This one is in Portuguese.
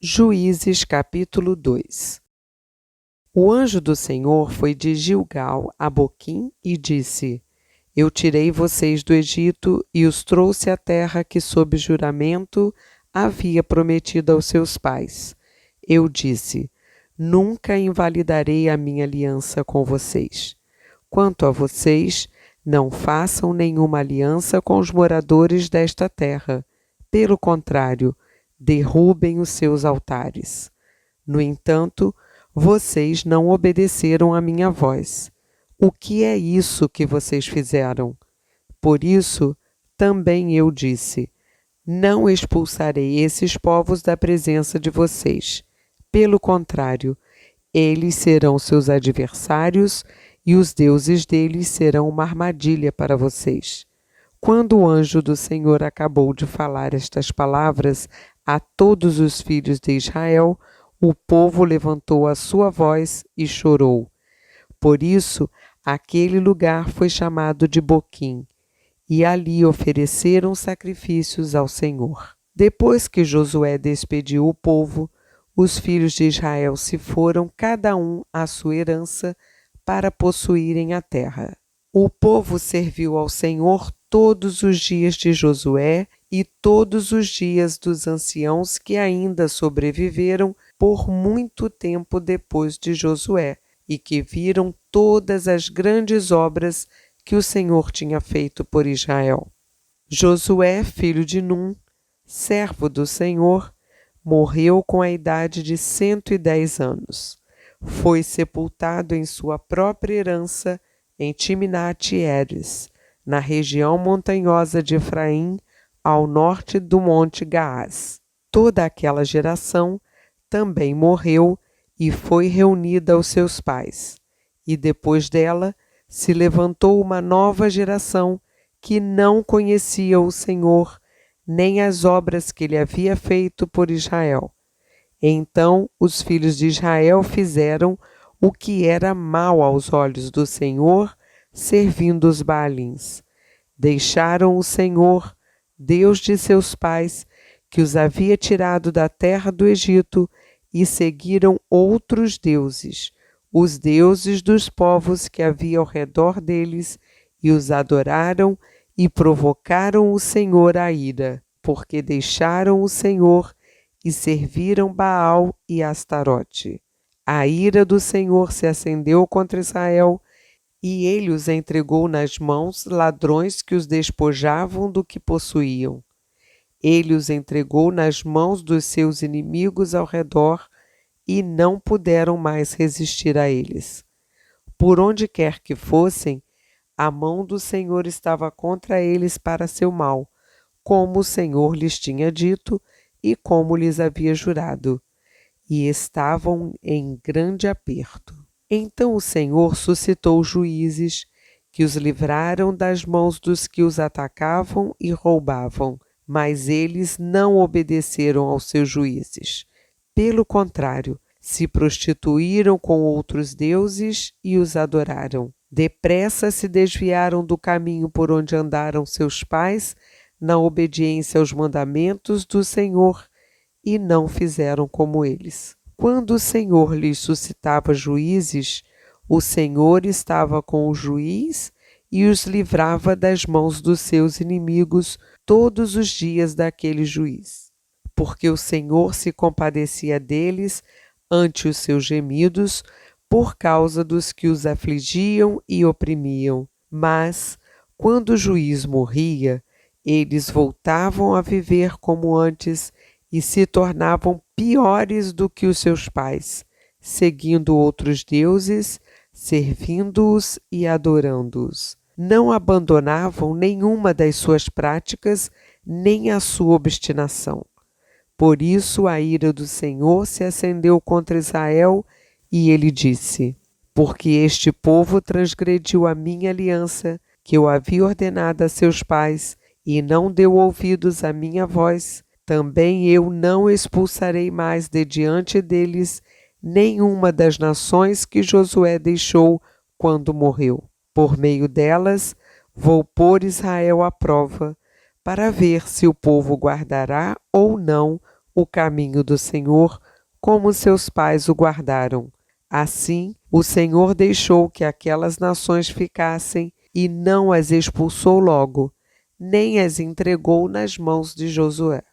Juízes capítulo 2. O anjo do Senhor foi de Gilgal a Boquim e disse: Eu tirei vocês do Egito e os trouxe à terra que sob juramento havia prometido aos seus pais. Eu disse: Nunca invalidarei a minha aliança com vocês. Quanto a vocês, não façam nenhuma aliança com os moradores desta terra. Pelo contrário, derrubem os seus altares. No entanto, vocês não obedeceram à minha voz. O que é isso que vocês fizeram? Por isso, também eu disse: Não expulsarei esses povos da presença de vocês. Pelo contrário, eles serão seus adversários e os deuses deles serão uma armadilha para vocês. Quando o anjo do Senhor acabou de falar estas palavras a todos os filhos de Israel, o povo levantou a sua voz e chorou. Por isso, aquele lugar foi chamado de Boquim, e ali ofereceram sacrifícios ao Senhor. Depois que Josué despediu o povo, os filhos de Israel se foram, cada um à sua herança, para possuírem a terra. O povo serviu ao Senhor todos os dias de Josué e todos os dias dos anciãos que ainda sobreviveram por muito tempo depois de Josué e que viram todas as grandes obras que o Senhor tinha feito por Israel. Josué, filho de Num, servo do Senhor, morreu com a idade de 110 anos. Foi sepultado em sua própria herança em Timnat-Heres, na região montanhosa de Efraim, ao norte do Monte Gaás. Toda aquela geração também morreu e foi reunida aos seus pais. E depois dela se levantou uma nova geração que não conhecia o Senhor, nem as obras que ele havia feito por Israel. Então os filhos de Israel fizeram o que era mal aos olhos do Senhor, servindo os Baalins. Deixaram o Senhor, Deus de seus pais, que os havia tirado da terra do Egito, e seguiram outros deuses, os deuses dos povos que havia ao redor deles, e os adoraram e provocaram o Senhor à ira, porque deixaram o Senhor e serviram Baal e Astarote. A ira do Senhor se acendeu contra Israel, e ele os entregou nas mãos ladrões que os despojavam do que possuíam. Ele os entregou nas mãos dos seus inimigos ao redor e não puderam mais resistir a eles. Por onde quer que fossem, a mão do Senhor estava contra eles para seu mal, como o Senhor lhes tinha dito e como lhes havia jurado, e estavam em grande aperto. Então o Senhor suscitou juízes que os livraram das mãos dos que os atacavam e roubavam, mas eles não obedeceram aos seus juízes. Pelo contrário, se prostituíram com outros deuses e os adoraram. Depressa se desviaram do caminho por onde andaram seus pais, na obediência aos mandamentos do Senhor, e não fizeram como eles. Quando o Senhor lhes suscitava juízes, o Senhor estava com o juiz e os livrava das mãos dos seus inimigos todos os dias daquele juiz. Porque o Senhor se compadecia deles ante os seus gemidos, por causa dos que os afligiam e oprimiam. Mas, quando o juiz morria, eles voltavam a viver como antes e se tornavam piores do que os seus pais, seguindo outros deuses, servindo-os e adorando-os. Não abandonavam nenhuma das suas práticas, nem a sua obstinação. Por isso a ira do Senhor se acendeu contra Israel, e ele disse: Porque este povo transgrediu a minha aliança, que eu havia ordenado a seus pais, e não deu ouvidos à minha voz, também eu não expulsarei mais de diante deles nenhuma das nações que Josué deixou quando morreu. Por meio delas, vou pôr Israel à prova, para ver se o povo guardará ou não o caminho do Senhor, como seus pais o guardaram. Assim, o Senhor deixou que aquelas nações ficassem e não as expulsou logo, nem as entregou nas mãos de Josué.